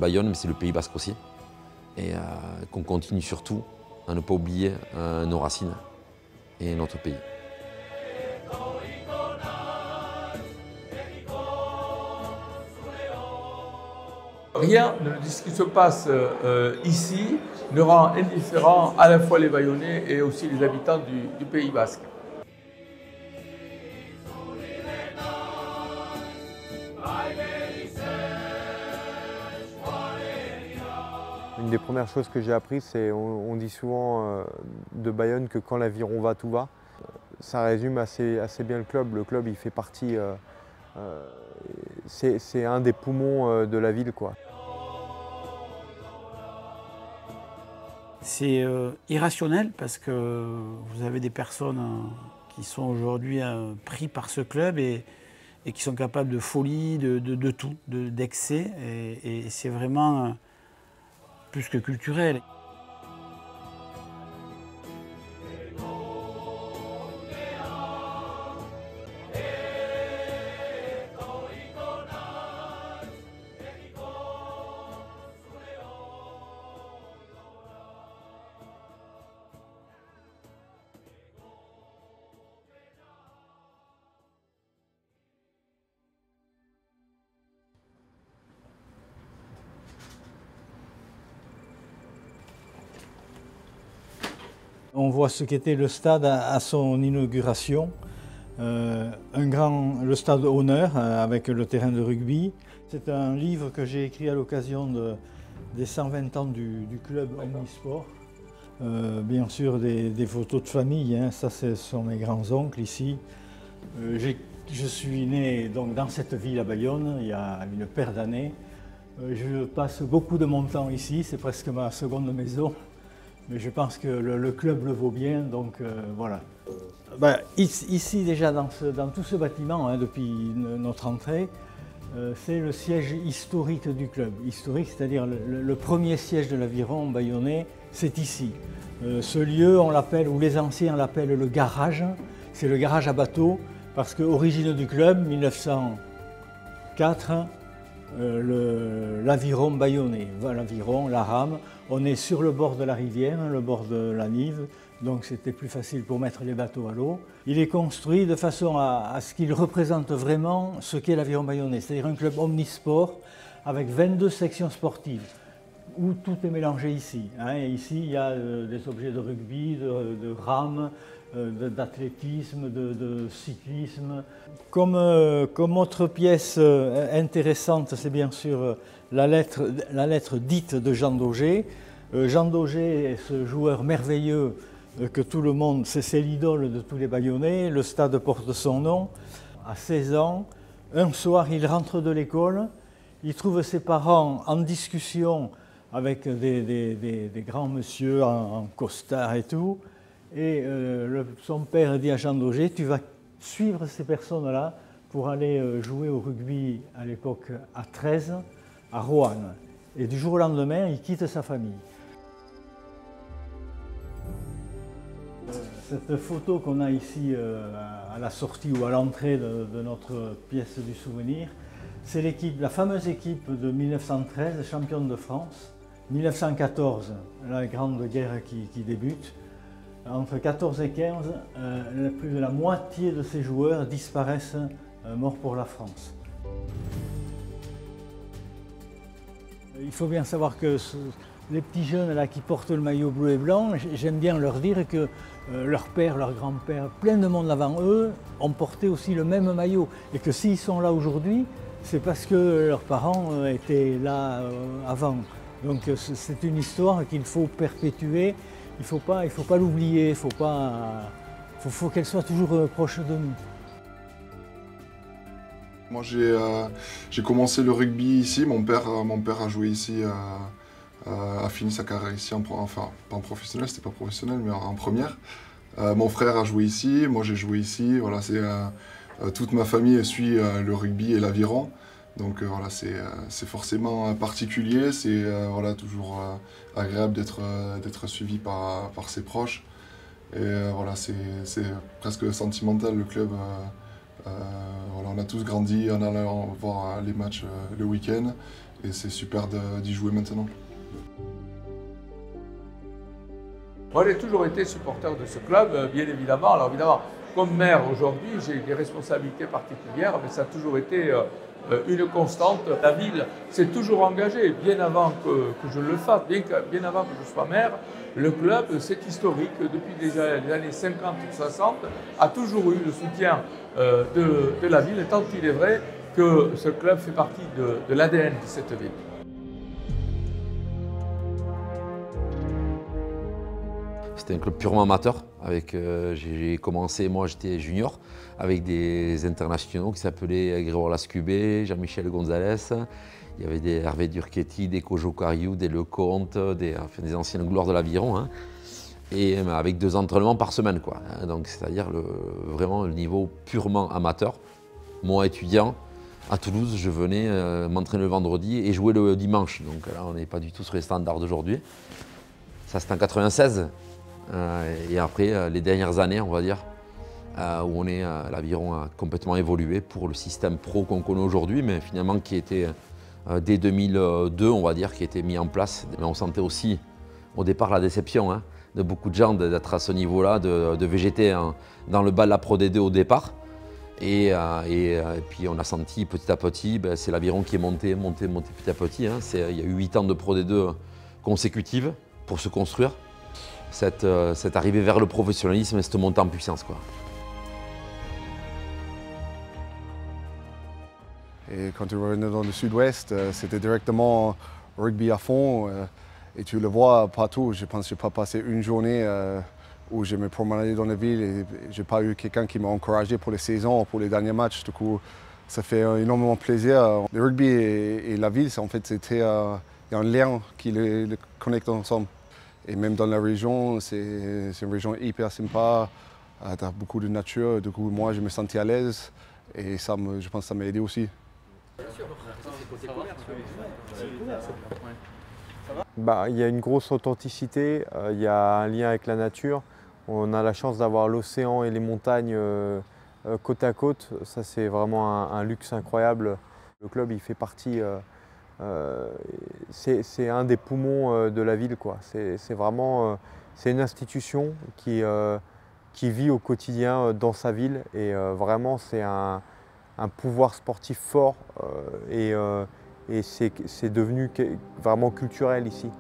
Bayonne, mais c'est le Pays Basque aussi. Et qu'on continue surtout à ne pas oublier nos racines et notre pays. Rien de ce qui se passe ici ne rend indifférent à la fois les Bayonnais et aussi les habitants du Pays Basque. Une des premières choses que j'ai apprises, c'est on dit souvent de Bayonne que quand l'aviron va, tout va. Ça résume assez bien le club. Le club, il fait partie, c'est un des poumons de la ville, quoi. C'est irrationnel parce que vous avez des personnes qui sont aujourd'hui pris par ce club et qui sont capables de folie, de tout, d'excès. Et c'est vraiment plus que culturel. On voit ce qu'était le stade à son inauguration. Le stade honneur avec le terrain de rugby. C'est un livre que j'ai écrit à l'occasion des 120 ans du club Omnisport. Bien sûr des photos de famille, hein. Ça ce sont mes grands-oncles ici. Je suis né donc, dans cette ville à Bayonne il y a une paire d'années. Je passe beaucoup de mon temps ici, c'est presque ma seconde maison. Mais je pense que le club le vaut bien, donc voilà. Ici déjà dans tout ce bâtiment, hein, depuis notre entrée, c'est le siège historique du club. Historique, c'est-à-dire le premier siège de l'aviron bayonnais, c'est ici. Ce lieu, on l'appelle, ou les anciens l'appellent le garage. C'est le garage à bateau, parce qu'origine du club, 1904, l'aviron bayonnais, l'aviron, la rame. On est sur le bord de la rivière, le bord de la Nive, donc c'était plus facile pour mettre les bateaux à l'eau. Il est construit de façon à ce qu'il représente vraiment ce qu'est l'aviron bayonnais, c'est-à-dire un club omnisport avec 22 sections sportives, où tout est mélangé ici. Hein. Et ici, il y a des objets de rugby, de rame, d'athlétisme, de cyclisme. Comme autre pièce intéressante, c'est bien sûr la lettre dite de Jean Daugé. Jean Daugé est ce joueur merveilleux que tout le monde, c'est l'idole de tous les Bayonnais. Le stade porte son nom. À 16 ans, un soir, il rentre de l'école, il trouve ses parents en discussion avec des grands monsieur en costard et tout. Et son père dit à Jean Daugé, tu vas suivre ces personnes-là pour aller jouer au rugby à l'époque à 13, à Roanne. Et du jour au lendemain, il quitte sa famille. Cette photo qu'on a ici à la sortie ou à l'entrée de notre pièce du souvenir, c'est la fameuse équipe de 1913, championne de France. 1914, la Grande Guerre qui débute. Entre 14 et 15, plus de la moitié de ces joueurs disparaissent morts pour la France. Il faut bien savoir que les petits jeunes là, qui portent le maillot bleu et blanc, j'aime bien leur dire que leur père, leur grand-père, plein de monde avant eux, ont porté aussi le même maillot. Et que s'ils sont là aujourd'hui, c'est parce que leurs parents étaient là avant. Donc c'est une histoire qu'il faut perpétuer. Il faut pas l'oublier, faut qu'elle soit toujours proche de nous. Moi j'ai commencé le rugby ici, mon père a joué ici, a fini sa carrière ici, enfin pas en professionnel, c'était pas professionnel, mais en première. Mon frère a joué ici, moi j'ai joué ici, voilà, toute ma famille suit le rugby et l'aviron. Donc voilà, c'est forcément particulier, c'est voilà, toujours agréable d'être suivi par ses proches. Et voilà, c'est presque sentimental le club. Voilà, on a tous grandi en allant voir les matchs le week-end. c'est super d'y jouer maintenant. Moi, j'ai toujours été supporter de ce club, bien évidemment. Alors évidemment, comme maire aujourd'hui, j'ai des responsabilités particulières, mais ça a toujours été une constante. La ville s'est toujours engagée, bien avant que je le fasse, bien avant que je sois maire. Le club, c'est historique, depuis les années 50-60, a toujours eu le soutien de la ville, tant il est vrai que ce club fait partie de l'ADN de cette ville. C'était un club purement amateur. J'ai commencé, moi j'étais junior, avec des internationaux qui s'appelaient Grégoire Lascubé, Jean-Michel Gonzalez. Il y avait des Hervé Durchetti, des Kojo Cariou, des Lecomte, des anciennes gloires de l'aviron. Hein. Et avec 2 entraînements par semaine, quoi. Donc c'est-à-dire vraiment le niveau purement amateur. Moi étudiant, à Toulouse, je venais m'entraîner le vendredi et jouer le dimanche. Donc là, on n'est pas du tout sur les standards d'aujourd'hui. Ça, c'était en 96. Et après, les dernières années, on va dire, où l'aviron a complètement évolué pour le système pro qu'on connaît aujourd'hui, mais finalement qui était dès 2002, on va dire, qui était mis en place. Mais on sentait aussi au départ la déception hein, de beaucoup de gens d'être à ce niveau-là, de végéter dans le bas de la Pro D2 au départ. Et puis on a senti petit à petit, c'est l'aviron qui est monté petit à petit. Hein. Il y a eu 8 ans de Pro D2 consécutives pour se construire. Cette arrivée vers le professionnalisme et cette montée en puissance, quoi. Et quand tu revenais dans le sud-ouest, c'était directement rugby à fond. Et tu le vois partout. Je pense que je n'ai pas passé une journée où je me promenais dans la ville et je n'ai pas eu quelqu'un qui m'a encouragé pour les saisons, pour les derniers matchs. Du coup, ça fait énormément plaisir. Le rugby et la ville, en fait, il y a un lien qui les connecte ensemble. Et même dans la région, c'est une région hyper sympa, tu as beaucoup de nature, du coup moi je me sentais à l'aise et je pense que ça m'a aidé aussi. Il y a une grosse authenticité, il y a un lien avec la nature. On a la chance d'avoir l'océan et les montagnes côte à côte. Ça c'est vraiment un luxe incroyable. Le club il fait partie... c'est un des poumons de la ville, quoi. C'est vraiment une institution qui vit au quotidien dans sa ville et vraiment c'est un pouvoir sportif fort et c'est devenu vraiment culturel ici.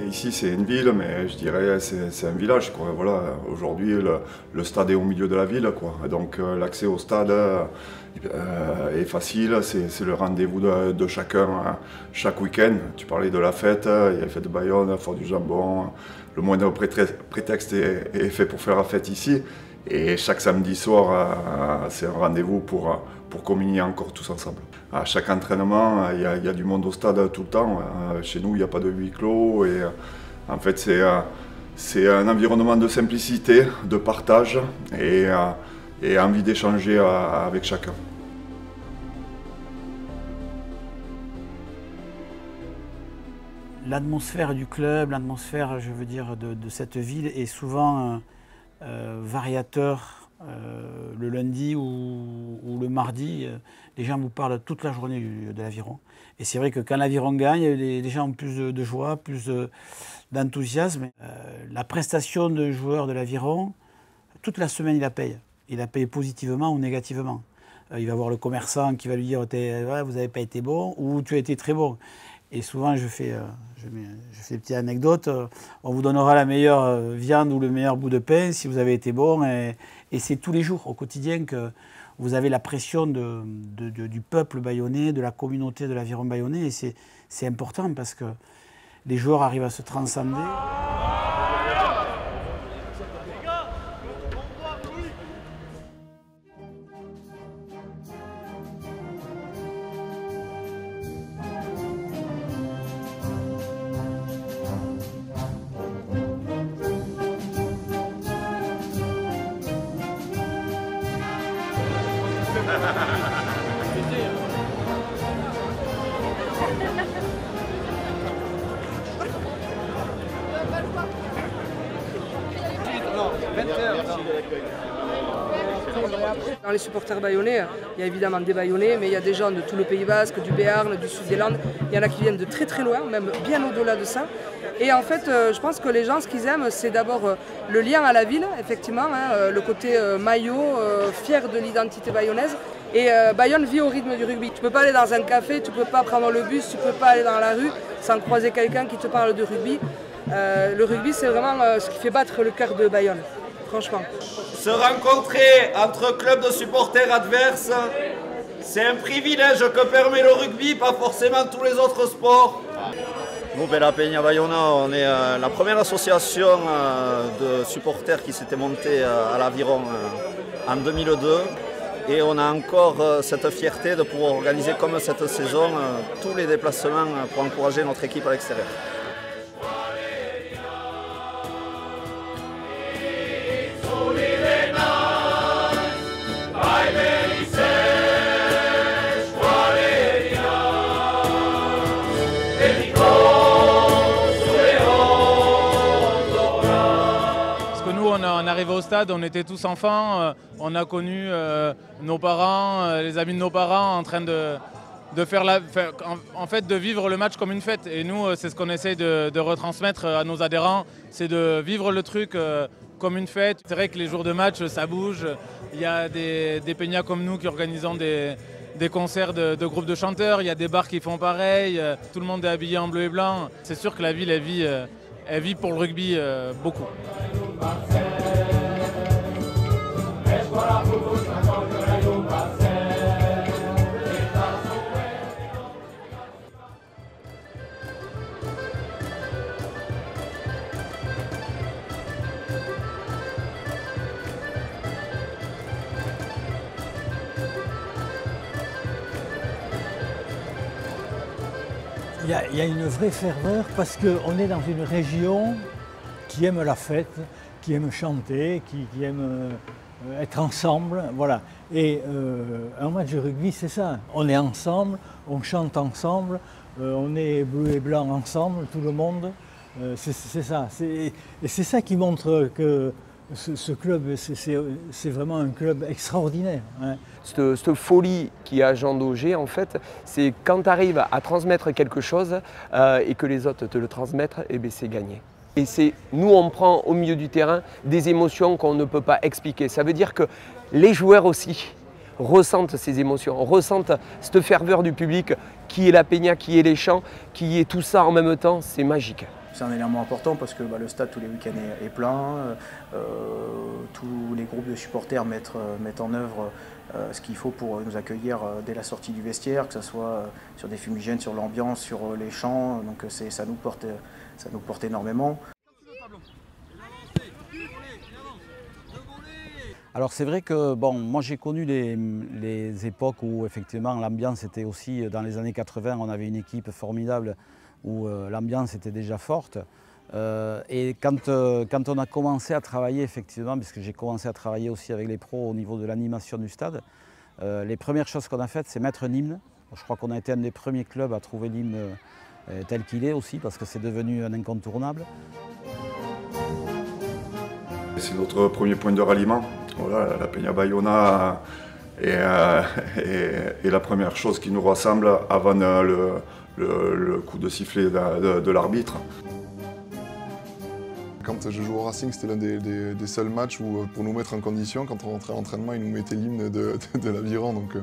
Ici c'est une ville, mais je dirais c'est un village, quoi. Voilà, aujourd'hui le stade est au milieu de la ville, quoi. Donc l'accès au stade est facile, c'est le rendez-vous de chacun chaque week-end. Tu parlais de la fête, il y a la fête de Bayonne, la fête du jambon. Le moindre prétexte est fait pour faire la fête ici. Et chaque samedi soir, c'est un rendez-vous pour communier encore tous ensemble. À chaque entraînement, il y a du monde au stade tout le temps. Chez nous, il n'y a pas de huis clos. Et en fait, c'est un environnement de simplicité, de partage et envie d'échanger avec chacun. L'atmosphère du club, l'atmosphère, je veux dire, de cette ville est souvent variateur. Le lundi ou le mardi, les gens vous parlent toute la journée de l'aviron. Et c'est vrai que quand l'aviron gagne, les gens ont plus de joie, plus d'enthousiasme. La prestation d'un joueur de l'aviron, toute la semaine, il la paye. Il la paye positivement ou négativement. Il va voir le commerçant qui va lui dire ouais, « vous n'avez pas été bon » ou « tu as été très bon ». Et souvent, je fais des petites anecdotes. On vous donnera la meilleure viande ou le meilleur bout de pain si vous avez été bon. Et c'est tous les jours, au quotidien, que vous avez la pression du peuple bayonnais, de la communauté de l'aviron bayonnais. Et c'est important parce que les joueurs arrivent à se transcender. Dans les supporters bayonnais, il y a évidemment des Bayonnais, mais il y a des gens de tout le Pays Basque, du Béarn, du Sud des Landes. Il y en a qui viennent de très très loin, même bien au-delà de ça. Et en fait, je pense que les gens, ce qu'ils aiment, c'est d'abord le lien à la ville, effectivement, hein, le côté maillot, fier de l'identité bayonnaise. Et Bayonne vit au rythme du rugby. Tu ne peux pas aller dans un café, tu ne peux pas prendre le bus, tu ne peux pas aller dans la rue sans croiser quelqu'un qui te parle de rugby. Le rugby, c'est vraiment ce qui fait battre le cœur de Bayonne, franchement. Se rencontrer entre clubs de supporters adverses, c'est un privilège que permet le rugby, pas forcément tous les autres sports. Nous, la Peña Bayona, on est la première association de supporters qui s'était montée à l'Aviron en 2002. Et on a encore cette fierté de pouvoir organiser comme cette saison tous les déplacements pour encourager notre équipe à l'extérieur. On est arrivé au stade, on était tous enfants, on a connu nos parents, les amis de nos parents en train de vivre le match comme une fête. Et nous, c'est ce qu'on essaie de retransmettre à nos adhérents, c'est de vivre le truc comme une fête. C'est vrai que les jours de match, ça bouge. Il y a des peñas comme nous qui organisent des concerts de groupes de chanteurs, il y a des bars qui font pareil, tout le monde est habillé en bleu et blanc. C'est sûr que la ville, elle vit pour le rugby beaucoup. Il y a une vraie ferveur parce qu'on est dans une région qui aime la fête, qui aime chanter, qui aime être ensemble, voilà. Et un match de rugby, c'est ça. On est ensemble, on chante ensemble, on est bleu et blanc ensemble, tout le monde. C'est ça. Et c'est ça qui montre que ce club, c'est vraiment un club extraordinaire. Hein. Cette folie qu'il y a à Jean Daugé, en fait, c'est quand tu arrives à transmettre quelque chose et que les autres te le transmettent, eh bien, c'est gagné. Et nous, on prend au milieu du terrain des émotions qu'on ne peut pas expliquer. Ça veut dire que les joueurs aussi ressentent ces émotions, ressentent cette ferveur du public, qui est la peña, qui est les chants, qui est tout ça en même temps, c'est magique. C'est un élément important parce que le stade tous les week-ends est plein, tous les groupes de supporters mettent en œuvre ce qu'il faut pour nous accueillir dès la sortie du vestiaire, que ce soit sur des fumigènes, sur l'ambiance, sur les chants, donc ça nous porte énormément. Alors c'est vrai que moi j'ai connu les époques où effectivement l'ambiance était aussi, dans les années 80, on avait une équipe formidable où l'ambiance était déjà forte. Et quand on a commencé à travailler effectivement, parce que j'ai commencé à travailler aussi avec les pros au niveau de l'animation du stade, les premières choses qu'on a faites, c'est mettre un hymne. Je crois qu'on a été un des premiers clubs à trouver l'hymne tel qu'il est aussi, parce que c'est devenu un incontournable. C'est notre premier point de ralliement. Voilà, la Peña Bayona est la première chose qui nous rassemble avant le coup de sifflet de l'arbitre. Quand je jouais au Racing, c'était l'un des seuls matchs où, pour nous mettre en condition, quand on rentrait à l'entraînement, ils nous mettaient l'hymne de l'Aviron. Donc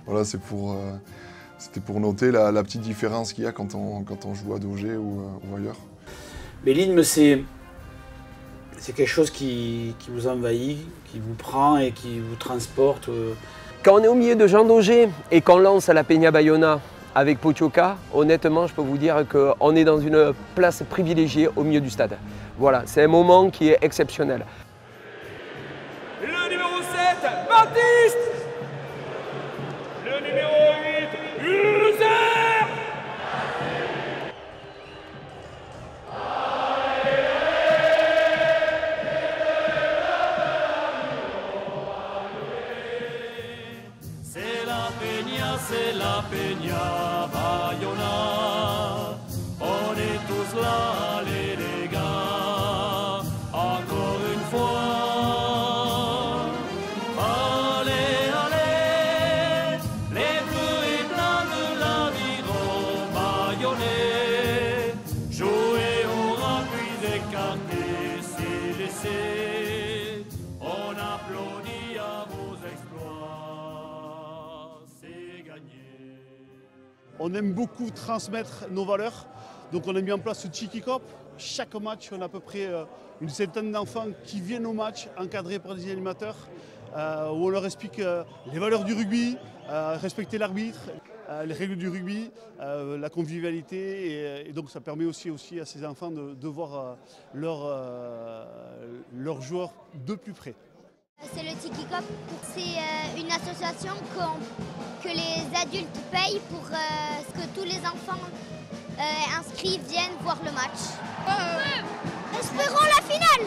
voilà, c'était pour noter la petite différence qu'il y a quand on joue à Daugé ou ailleurs. Mais l'hymne, c'est quelque chose qui vous envahit, qui vous prend et qui vous transporte. Quand on est au milieu de Jean Daugé et qu'on lance à la Peña Bayona avec Potioka, honnêtement, je peux vous dire qu'on est dans une place privilégiée au milieu du stade. Voilà, c'est un moment qui est exceptionnel. Le numéro 7, Baptiste. Le numéro 8, Uzer. C'est la Peña Bayona, on est tous là les gars, encore une fois. On aime beaucoup transmettre nos valeurs. Donc on a mis en place ce Cheeky Cop. Chaque match, on a à peu près une centaine d'enfants qui viennent au match, encadrés par des animateurs, où on leur explique les valeurs du rugby, respecter l'arbitre, les règles du rugby, la convivialité. Et donc ça permet aussi à ces enfants de voir leurs joueurs de plus près. C'est le Tiki Cop. C'est une association que les adultes payent pour que tous les enfants inscrits viennent voir le match. Espérons la finale!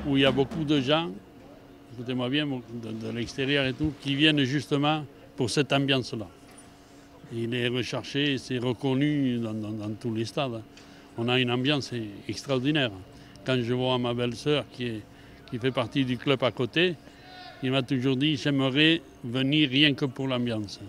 Où il y a beaucoup de gens, écoutez-moi bien, de l'extérieur et tout, qui viennent justement pour cette ambiance-là. Il est recherché, c'est reconnu dans tous les stades. On a une ambiance extraordinaire. Quand je vois ma belle-sœur qui fait partie du club à côté, il m'a toujours dit « j'aimerais venir rien que pour l'ambiance ».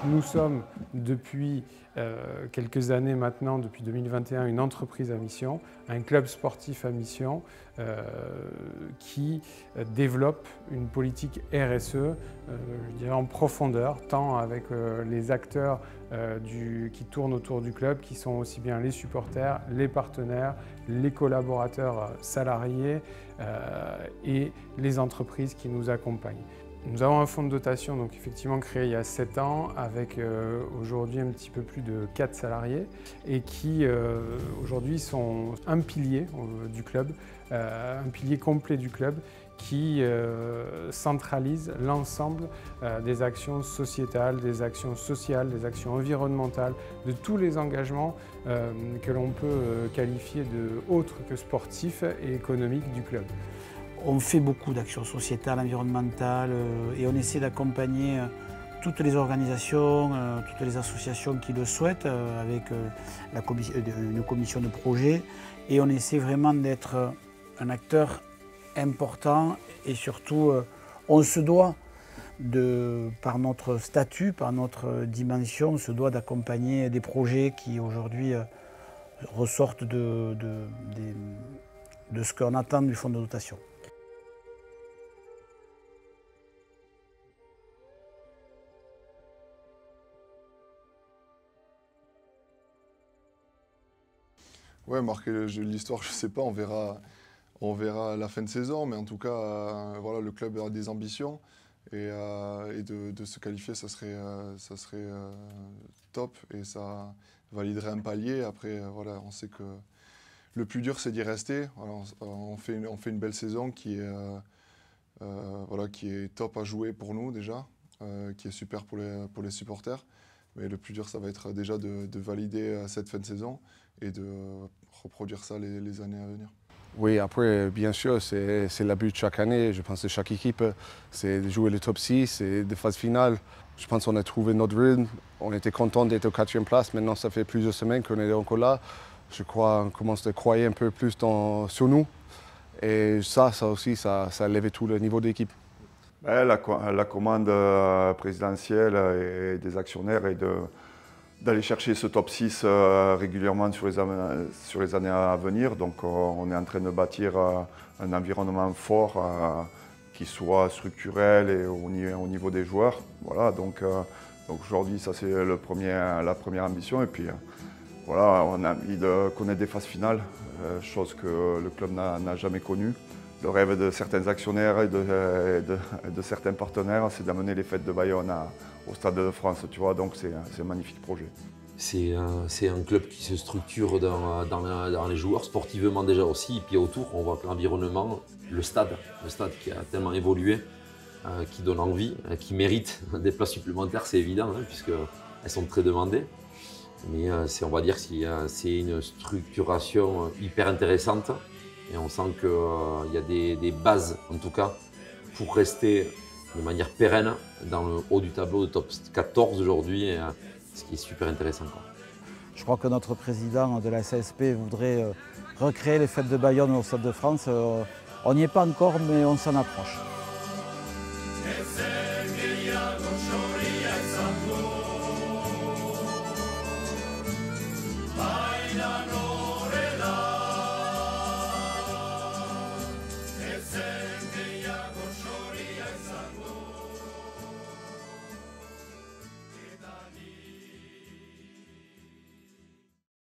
Nous sommes depuis quelques années maintenant, depuis 2021, une entreprise à mission, un club sportif à mission qui développe une politique RSE, je dirais en profondeur, tant avec les acteurs qui tournent autour du club, qui sont aussi bien les supporters, les partenaires, les collaborateurs salariés et les entreprises qui nous accompagnent. Nous avons un fonds de dotation donc effectivement créé il y a 7 ans avec aujourd'hui un petit peu plus de 4 salariés et qui aujourd'hui sont un pilier du club, un pilier complet du club qui centralise l'ensemble des actions sociétales, des actions sociales, des actions environnementales, de tous les engagements que l'on peut qualifier de autres que sportifs et économiques du club. On fait beaucoup d'actions sociétales, environnementales et on essaie d'accompagner toutes les organisations, toutes les associations qui le souhaitent avec une commission de projet et on essaie vraiment d'être un acteur important et surtout on se doit, par notre statut, par notre dimension, on se doit d'accompagner des projets qui aujourd'hui ressortent de ce qu'on attend du fonds de dotation. Ouais, marquer l'histoire, je ne sais pas, on verra à la fin de saison, mais en tout cas, voilà, le club a des ambitions et de se qualifier, ça serait top et ça validerait un palier. Après, voilà, on sait que le plus dur, c'est d'y rester. Alors, on fait une belle saison qui est top à jouer pour nous déjà, qui est super pour les supporters. Mais le plus dur, ça va être déjà de valider cette fin de saison et de reproduire ça les années à venir. Oui, après, bien sûr, c'est le but chaque année. Je pense que chaque équipe, c'est de jouer le top 6 et des phases finales. Je pense qu'on a trouvé notre rythme. On était content d'être au 4e place. Maintenant, ça fait plusieurs semaines qu'on est encore là. Je crois qu'on commence à croire un peu plus sur nous. Et ça aussi, ça a levé tout le niveau d'équipe. La commande présidentielle et des actionnaires est d'aller chercher ce top 6 régulièrement sur les années à venir. Donc on est en train de bâtir un environnement fort qui soit structurel et au niveau des joueurs. Voilà, donc aujourd'hui, ça c'est la première ambition. Et puis voilà, on a envie de connaître des phases finales, chose que le club n'a jamais connue. Le rêve de certains actionnaires et de certains partenaires, c'est d'amener les fêtes de Bayonne au Stade de France, tu vois, donc c'est un magnifique projet. C'est un club qui se structure dans les joueurs, sportivement déjà aussi, et puis autour, on voit que l'environnement, le stade qui a tellement évolué, qui donnent envie, qui méritent des places supplémentaires, c'est évident, hein, puisqu'elles sont très demandées. Mais on va dire que c'est une structuration hyper intéressante et on sent qu'il y a des bases, en tout cas, pour rester de manière pérenne dans le haut du tableau de top 14 aujourd'hui, ce qui est super intéressant, quoi. Je crois que notre président de la SASP voudrait recréer les fêtes de Bayonne au Stade de France. On n'y est pas encore, mais on s'en approche.